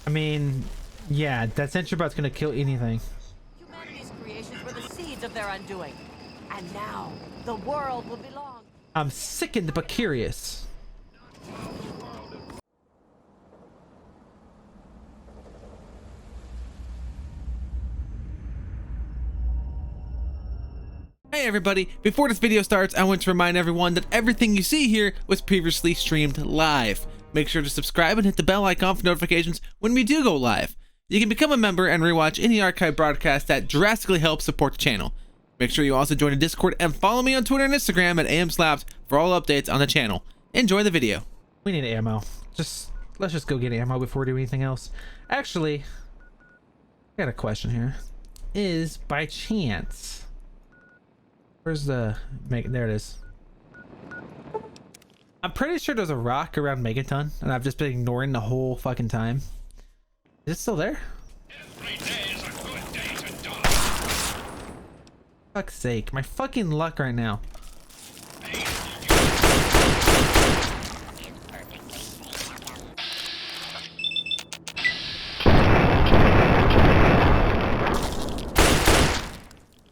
I mean, yeah, that sentry bot's gonna kill anything. Humanity's creations were the seeds of their undoing. And now, the world will belong. I'm sickened but curious. Hey everybody, before this video starts, I want to remind everyone that everything you see here was previously streamed live. Make sure to subscribe and hit the bell icon for notifications when we do go live. You can become a member and rewatch any archive broadcast that drastically helps support the channel. Make sure you also join the Discord and follow me on Twitter and Instagram at AMSlapped for all updates on the channel. Enjoy the video. We need ammo. Let's just go get ammo before we do anything else. Actually, I got a question here. Is by chance... Where's the... There it is. I'm pretty sure there's a rock around Megaton, and I've just been ignoring the whole fucking time. Is it still there? Every day is a good day to die. Fuck's sake, my fucking luck right now.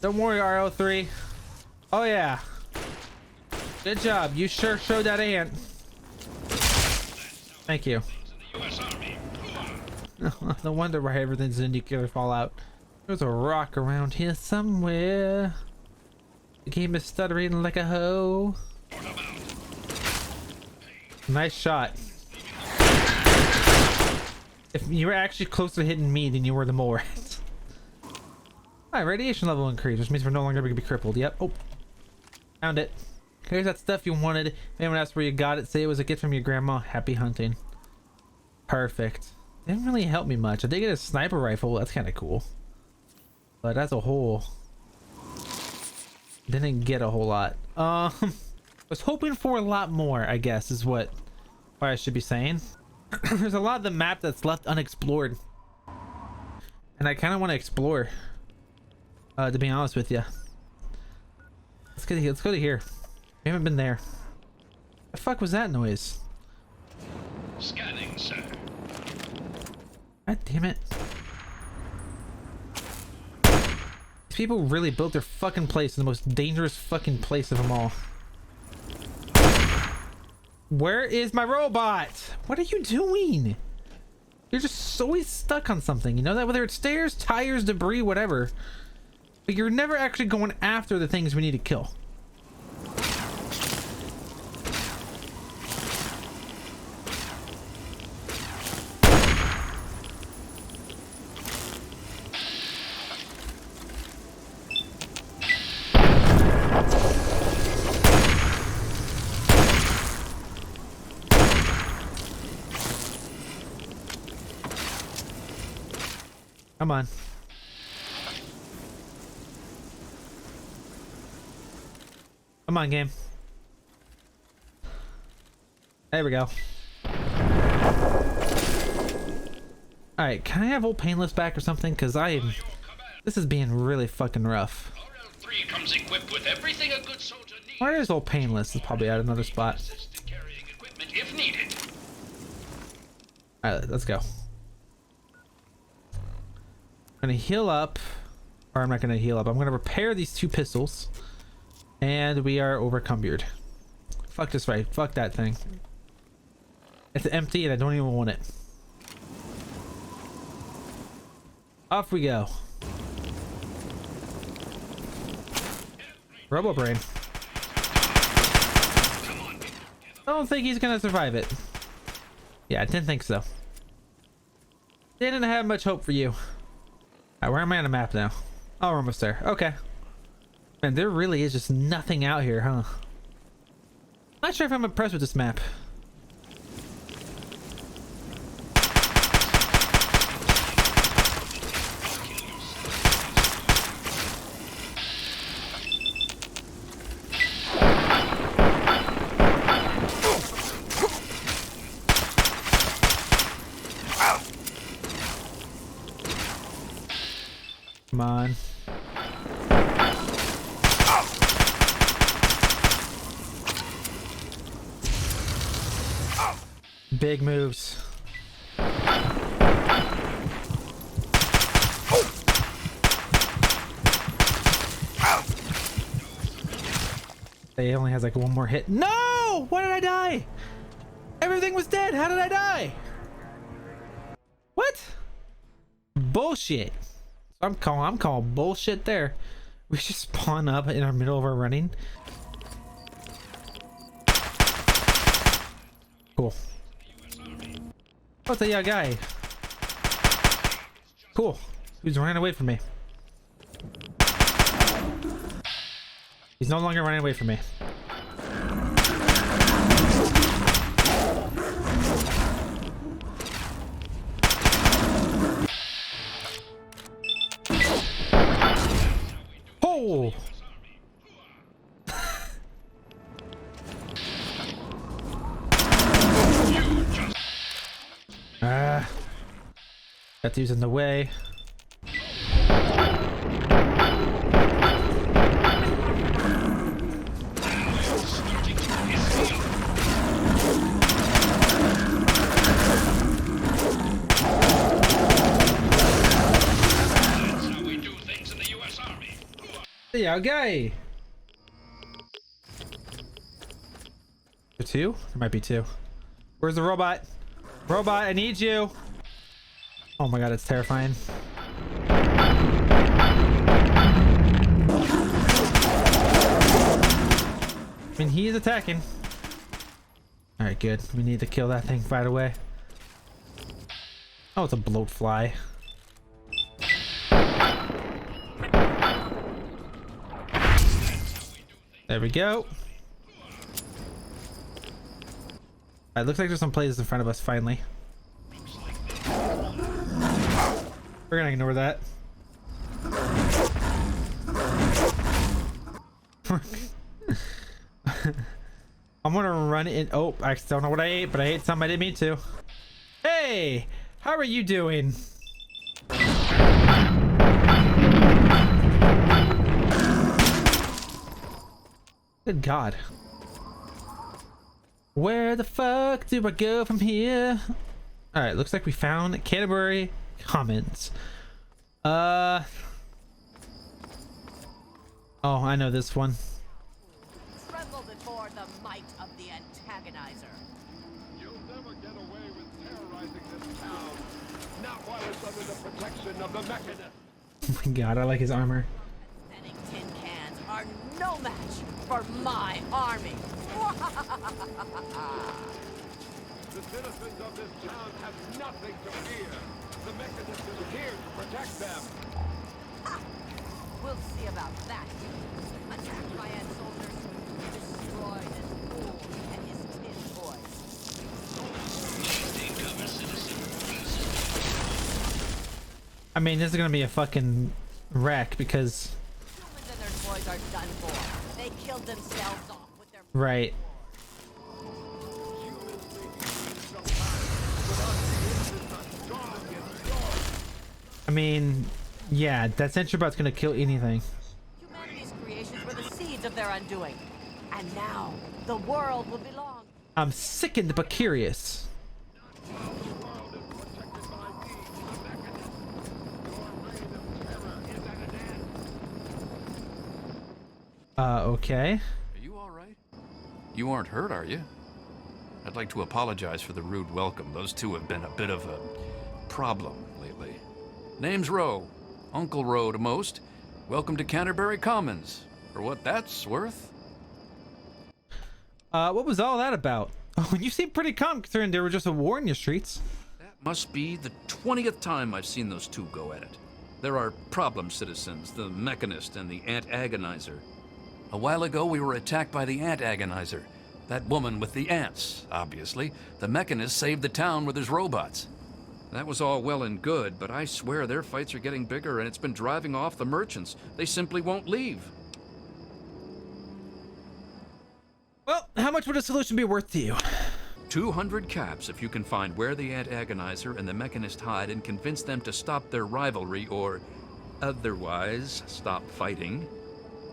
Don't worry, RO3. Oh yeah. Good job. You sure showed that ant. Thank you. No wonder why everything's in nuclear fallout. There's a rock around here somewhere. The game is stuttering like a hoe. Nice shot. If you were actually closer to hitting me than you were the mole rat. Alright, radiation level increase, which means we're no longer going to be crippled. Yep. Oh. Found it. Here's that stuff you wanted. If anyone asks where you got it, say it was a gift from your grandma. Happy hunting. Perfect. Didn't really help me much. I did get a sniper rifle. That's kind of cool. But as a whole, didn't get a whole lot. Was hoping for a lot more, I guess, is what I should be saying. There's a lot of the map that's left unexplored. And I kind of want to explore. To be honest with you. Let's go to here. We haven't been there. The fuck was that noise? Scanning, sir. God damn it. These people really built their fucking place in the most dangerous fucking place of them all. Where is my robot? What are you doing? You're just always stuck on something. You know that? Whether it's stairs, tires, debris, whatever. But you're never actually going after the things we need to kill. Come on. Come on, game. There we go. Alright, can I have old Painless back or something? Because this is being really fucking rough. RL3 comes equipped with everything a good soldier needs. Where is old Painless? It's probably at another spot. Access to carrying equipment if needed. Alright, let's go. I'm gonna heal up. Or I'm not gonna heal up. I'm gonna repair these two pistols. And we are overcumbered. Fuck this right. Fuck that thing. It's empty and I don't even want it. Off we go. Robo Brain. I don't think he's gonna survive it. Yeah, I didn't think so. Didn't have much hope for you. Alright, where am I on the map now? Oh, we're almost there. Okay. Man, there really is just nothing out here, huh? Not sure if I'm impressed with this map. Come on. Big moves. They only has like one more hit. No! Why did I die? Everything was dead. How did I die? What? Bullshit. I'm calling bullshit there. We just spawn up in our middle of our running. Cool. Oh, it's a young guy. Cool. Who's running away from me? He's no longer running away from me. Oh! That dude's in the way. Yeah, okay. There two? There might be two. Where's the robot? Robot, I need you. Oh my god, it's terrifying. I mean, he is attacking. Alright, good. We need to kill that thing right away. Oh, it's a bloat fly. There we go. It looks like there's some places in front of us finally. We're gonna ignore that. I'm gonna run in. Oh, I don't know what I ate, but I ate something I didn't mean to. Hey, how are you doing? Good God. Where the fuck do I go from here? Alright, looks like we found Canterbury Commons. Oh, I know this one. Tremble before the might of the antagonizer. You'll never get away with terrorizing this town. Not while it's under the protection of the Mechanist. Oh my god, I like his armor. Pathetic tin cans are no match for my army. The citizens of this town have nothing to fear. The Mechanist is here to protect them. We'll see about that. Attacked by ant soldiers, destroy this fool and his tin toys. I mean, this is gonna be a fucking wreck because... Humans and their toys are done for. They killed themselves off with their... Right. I mean, yeah, that sentry bot's gonna kill anything. Humanity's creations were the seeds of their undoing. And now, the world will belong. I'm sickened but curious. Okay. Are you all right? You aren't hurt, are you? I'd like to apologize for the rude welcome. Those two have been a bit of a problem lately. Name's Rowe. Uncle Rowe to most. Welcome to Canterbury Commons. For what that's worth. What was all that about? Oh, you seem pretty calm considering there were just a war in your streets. That must be the 20th time I've seen those two go at it. There are problem citizens, the Mechanist and the Ant Agonizer. A while ago, we were attacked by the Ant Agonizer. That woman with the ants, obviously. The Mechanist saved the town with his robots. That was all well and good, but I swear their fights are getting bigger and it's been driving off the merchants. They simply won't leave. Well, how much would a solution be worth to you? 200 caps if you can find where the Ant Agonizer and the Mechanist hide and convince them to stop their rivalry or otherwise stop fighting.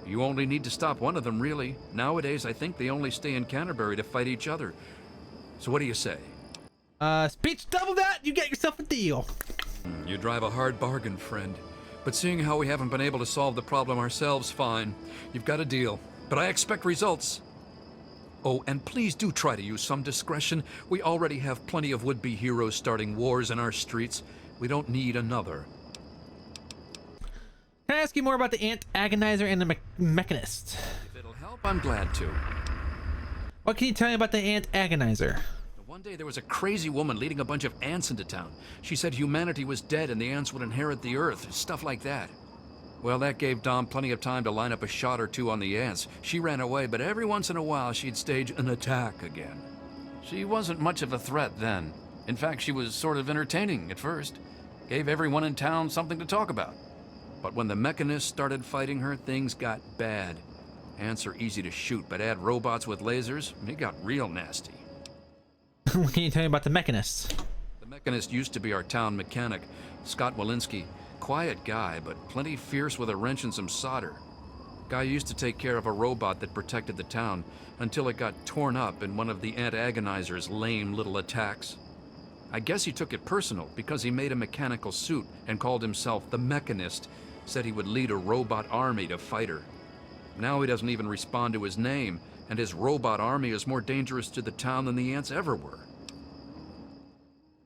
You only need to stop one of them, really. Nowadays, I think they only stay in Canterbury to fight each other. So what do you say? Speech double that, you get yourself a deal. You drive a hard bargain, friend. But seeing how we haven't been able to solve the problem ourselves, fine. You've got a deal. but I expect results. Oh, and please do try to use some discretion. We already have plenty of would-be heroes starting wars in our streets. We don't need another. Can I ask you more about the ant agonizer and the mechanist? If it'll help, I'm glad to. What can you tell me about the ant agonizer? One day there was a crazy woman leading a bunch of ants into town. She said humanity was dead and the ants would inherit the earth, stuff like that. Well, that gave Dom plenty of time to line up a shot or two on the ants. She ran away, but every once in a while she'd stage an attack again. She wasn't much of a threat then. In fact, she was sort of entertaining at first. Gave everyone in town something to talk about. But when the mechanists started fighting her, things got bad. Ants are easy to shoot, but add robots with lasers, it got real nasty. What can you tell me about the mechanist? The mechanist used to be our town mechanic, Scott Walensky. Quiet guy, but plenty fierce with a wrench and some solder. Guy used to take care of a robot that protected the town until it got torn up in one of the ant agonizer's lame little attacks. I guess he took it personal because he made a mechanical suit and called himself the Mechanist, said he would lead a robot army to fight her. Now he doesn't even respond to his name, and his robot army is more dangerous to the town than the ants ever were.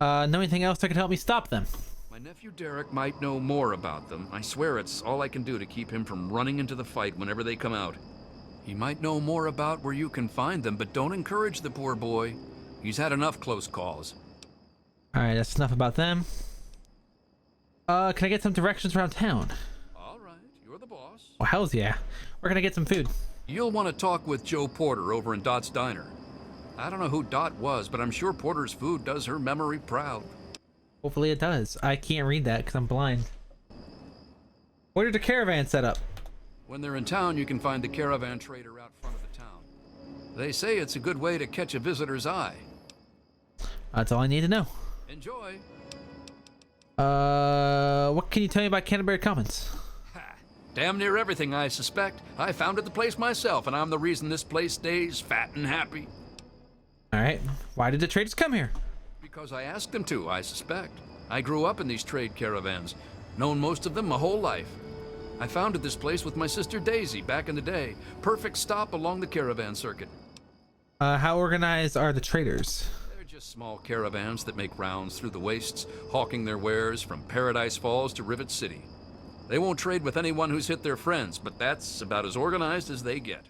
Know anything else that could help me stop them? My nephew Derek might know more about them. I swear it's all I can do to keep him from running into the fight whenever they come out. He might know more about where you can find them, but don't encourage the poor boy. He's had enough close calls. Alright, that's enough about them. Can I get some directions around town? All right, you're the boss. Well, hells yeah. Where can I get some food? You'll want to talk with Joe Porter over in Dot's Diner. I don't know who Dot was, but I'm sure Porter's food does her memory proud. Hopefully it does. I can't read that because I'm blind. Where did the caravan set up? When they're in town, you can find the caravan trader out front of the town. They say it's a good way to catch a visitor's eye. That's all I need to know. Enjoy. What can you tell me about Canterbury Commons? Ha! Damn near everything, I suspect. I founded the place myself, and I'm the reason this place stays fat and happy. Alright, why did the traders come here? Because I asked them to, I suspect. I grew up in these trade caravans, known most of them my whole life. I founded this place with my sister Daisy back in the day. Perfect stop along the caravan circuit. How organized are the traders? They're just small caravans that make rounds through the wastes, hawking their wares from Paradise Falls to Rivet City. They won't trade with anyone who's hit their friends, but that's about as organized as they get.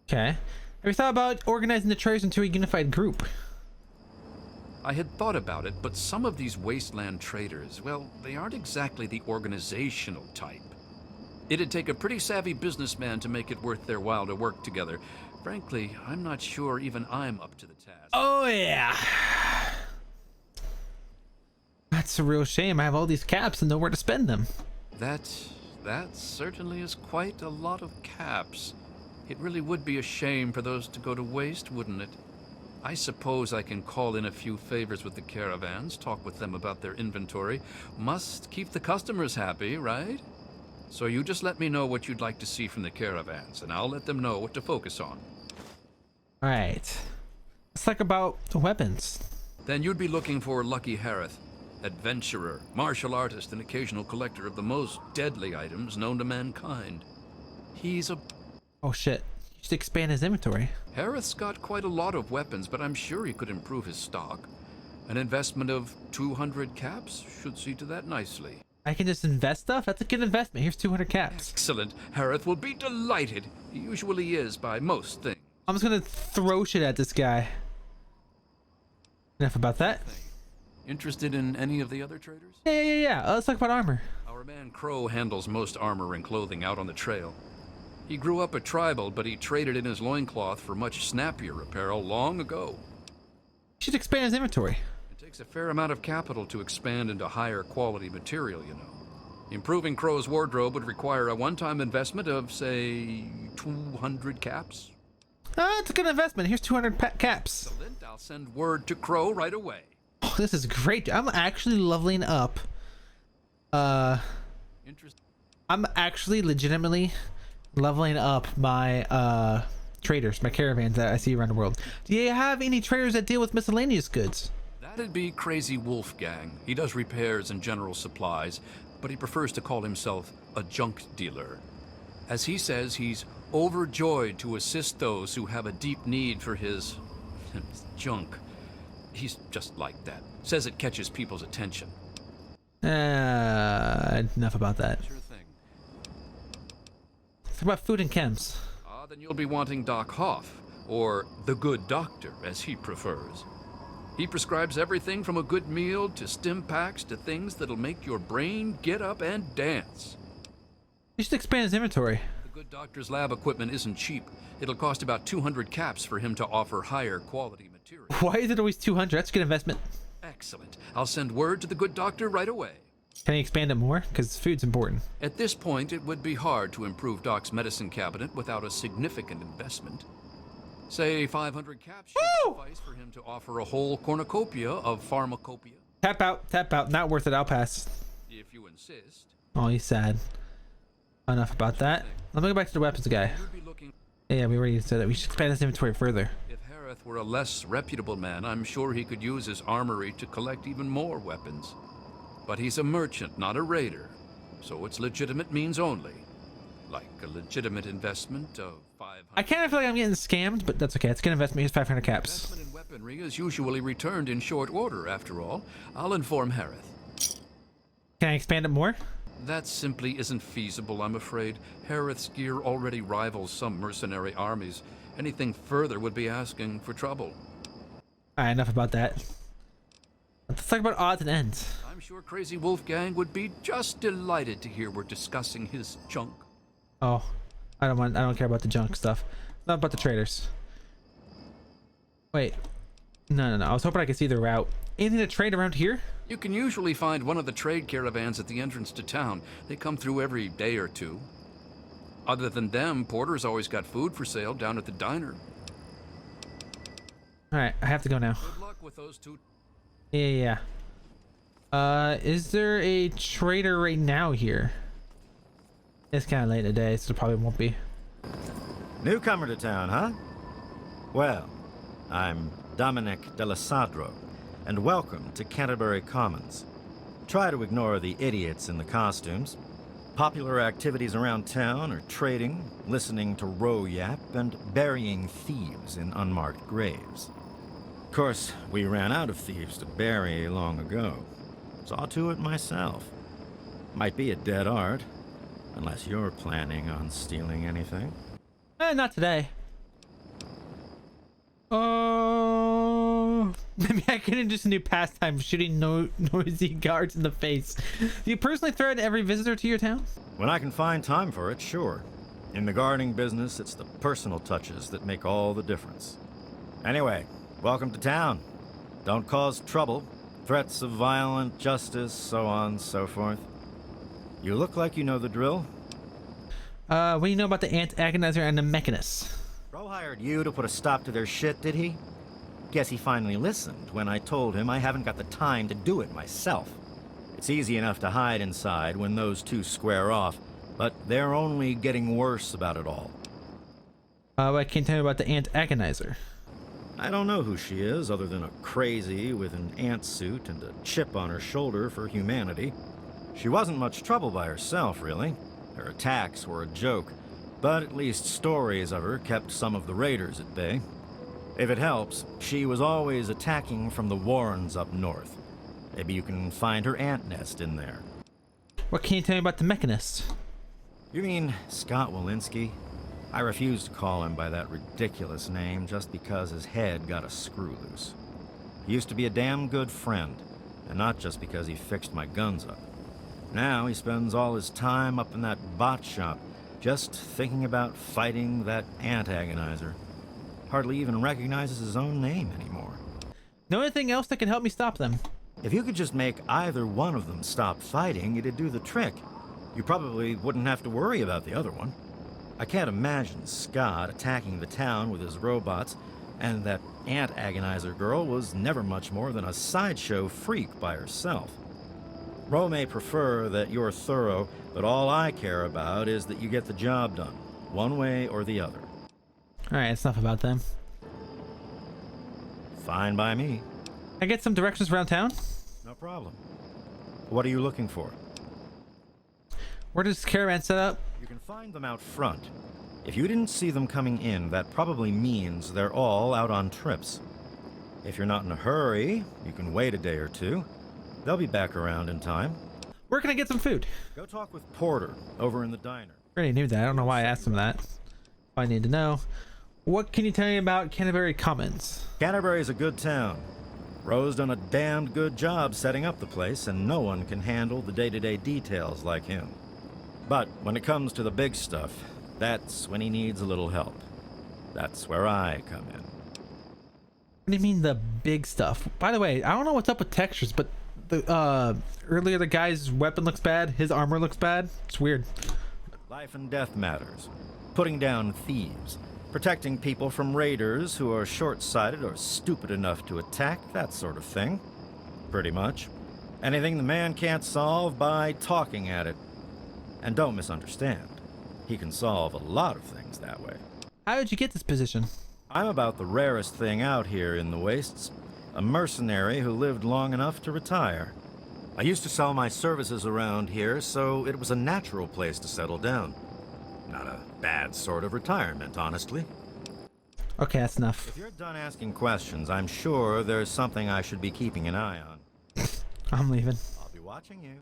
Okay. Have you thought about organizing the traders into a unified group? I had thought about it, but some of these wasteland traders, well, they aren't exactly the organizational type. It'd take a pretty savvy businessman to make it worth their while to work together. Frankly, I'm not sure even I'm up to the task. Oh yeah. That's a real shame. I have all these caps and nowhere to spend them. That certainly is quite a lot of caps. It really would be a shame for those to go to waste, wouldn't it? I suppose I can call in a few favors with the caravans, talk with them about their inventory. Must keep the customers happy, right? So you just let me know what you'd like to see from the caravans, and I'll let them know what to focus on. Alright. Let's talk about the weapons. Then you'd be looking for Lucky Harith, adventurer, martial artist, and occasional collector of the most deadly items known to mankind. He's a... Oh shit. You should expand his inventory. Harith's got quite a lot of weapons, but I'm sure he could improve his stock. An investment of 200 caps should see to that nicely. I can just invest stuff? That's a good investment. Here's 200 caps. Excellent. Harith will be delighted. He usually is by most things. I'm just gonna throw shit at this guy. Enough about that. Interested in any of the other traders? Yeah. Let's talk about armor. Our man Crow handles most armor and clothing out on the trail. He grew up a tribal, but he traded in his loincloth for much snappier apparel long ago. He should expand his inventory. It takes a fair amount of capital to expand into higher quality material, you know. Improving Crow's wardrobe would require a one-time investment of, say, 200 caps. It's a good investment. Here's 200 caps. Excellent. I'll send word to Crow right away. Oh, this is great. I'm actually leveling up. I'm actually legitimately leveling up my traders, my caravans that I see around the world. Do you have any traders that deal with miscellaneous goods? That'd be Crazy Wolfgang. He does repairs and general supplies, but he prefers to call himself a junk dealer. As he says, he's overjoyed to assist those who have a deep need for his junk. He's just like that. Says it catches people's attention. Enough about that. Sure thing. Talk about food and chems. Then you'll be wanting Doc Hoff, or the good doctor, as he prefers. He prescribes everything from a good meal to stim packs to things that'll make your brain get up and dance. You should expand his inventory. The good doctor's lab equipment isn't cheap. It'll cost about 200 caps for him to offer higher quality material. Why is it always 200? That's a good investment. Excellent. I'll send word to the good doctor right away. Can you expand it more? Because food's important. At this point, it would be hard to improve Doc's medicine cabinet without a significant investment. Say 500 caps should suffice for him to offer a whole cornucopia of pharmacopoeia. Tap out, tap out. Not worth it. I'll pass. If you insist. Oh, he's sad. Enough about that. Let me go back to the weapons guy. You'd be looking. Yeah, we already said that. We should expand his inventory further. If Harith were a less reputable man, I'm sure he could use his armory to collect even more weapons. But he's a merchant, not a raider, so it's legitimate means only. Like a legitimate investment of 500. I kind of feel like I'm getting scammed, but that's okay. It's a good investment. Here's 500 caps. Investment in weaponry is usually returned in short order, after all. I'll inform Harith. Can I expand it more? That simply isn't feasible, I'm afraid. Harith's gear already rivals some mercenary armies. Anything further would be asking for trouble. Alright, enough about that. Let's talk about odds and ends. I'm sure Crazy Wolfgang would be just delighted to hear we're discussing his junk. Oh, I don't care about the junk stuff. Not about the traders. Wait. No. I was hoping I could see the route. Anything to trade around here? You can usually find one of the trade caravans at the entrance to town. They come through every day or two. Other than them, Porter's always got food for sale down at the diner. Alright, I have to go now. Good luck with those two. Yeah. Is there a trader right now here? It's kind of late in the day, so it probably won't be. Newcomer to town, huh? Well, I'm Dominic Delasadro, and welcome to Canterbury Commons. Try to ignore the idiots in the costumes. Popular activities around town are trading, listening to row yap, and burying thieves in unmarked graves. Of course, we ran out of thieves to bury long ago. Saw to it myself. Might be a dead art, unless you're planning on stealing anything. Not today. Oh, maybe I can introduce a new pastime: shooting noisy guards in the face. Do you personally threaten every visitor to your town? When I can find time for it, sure. In the guarding business, it's the personal touches that make all the difference. Anyway, welcome to town. Don't cause trouble. Threats of violent justice, so on, so forth. You look like you know the drill. What do you know about the Ant Agonizer and the Mechanist? Bro hired you to put a stop to their shit, did he? Guess he finally listened when I told him I haven't got the time to do it myself. It's easy enough to hide inside when those two square off, but they're only getting worse about it all. What can you tell me about the Ant Agonizer? I don't know who she is, other than a crazy with an ant suit and a chip on her shoulder for humanity. She wasn't much trouble by herself, really. Her attacks were a joke, but at least stories of her kept some of the raiders at bay. If it helps, she was always attacking from the warrens up north. Maybe you can find her ant nest in there. What can you tell me about the Mechanist? You mean Scott Walensky? I refuse to call him by that ridiculous name just because his head got a screw loose. He used to be a damn good friend, and not just because he fixed my guns up. Now he spends all his time up in that bot shop, just thinking about fighting that ant agonizer. Hardly even recognizes his own name anymore. Know anything else that can help me stop them? If you could just make either one of them stop fighting, it'd do the trick. You probably wouldn't have to worry about the other one. I can't imagine Scott attacking the town with his robots, and that ant agonizer girl was never much more than a sideshow freak by herself. Ro may prefer that you're thorough, but all I care about is that you get the job done, one way or the other. Alright, it's enough about them. Fine by me. Can I get some directions around town? No problem. What are you looking for? Where does caravan set up? You can find them out front. If you didn't see them coming in, that probably means they're all out on trips. If you're not in a hurry, you can wait a day or two. They'll be back around in time. Where can I get some food? Go talk with Porter over in the diner. Already knew that. I don't know why I asked him that. I need to know. What can you tell me about Canterbury Commons? Canterbury's a good town. Roe's done a damned good job setting up the place, and no one can handle the day-to-day details like him. But when it comes to the big stuff, that's when he needs a little help. That's where I come in. What do you mean the big stuff? By the way, I don't know what's up with textures, but the earlier the guy's weapon looks bad, his armor looks bad. It's weird. Life and death matters. Putting down thieves. Protecting people from raiders who are short-sighted or stupid enough to attack, that sort of thing. Pretty much. Anything the man can't solve by talking at it. And don't misunderstand. He can solve a lot of things that way. How did you get this position? I'm about the rarest thing out here in the wastes. A mercenary who lived long enough to retire. I used to sell my services around here, so it was a natural place to settle down. Not a bad sort of retirement, honestly. Okay, that's enough. If you're done asking questions, I'm sure there's something I should be keeping an eye on. I'm leaving. I'll be watching you.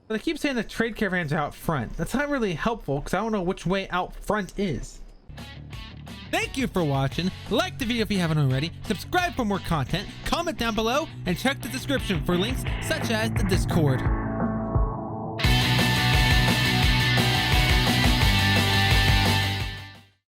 But I keep saying the trade caravans are out front. That's not really helpful because I don't know which way out front is. Thank you for watching. Like the video if you haven't already. Subscribe for more content. Comment down below and check the description for links such as the Discord.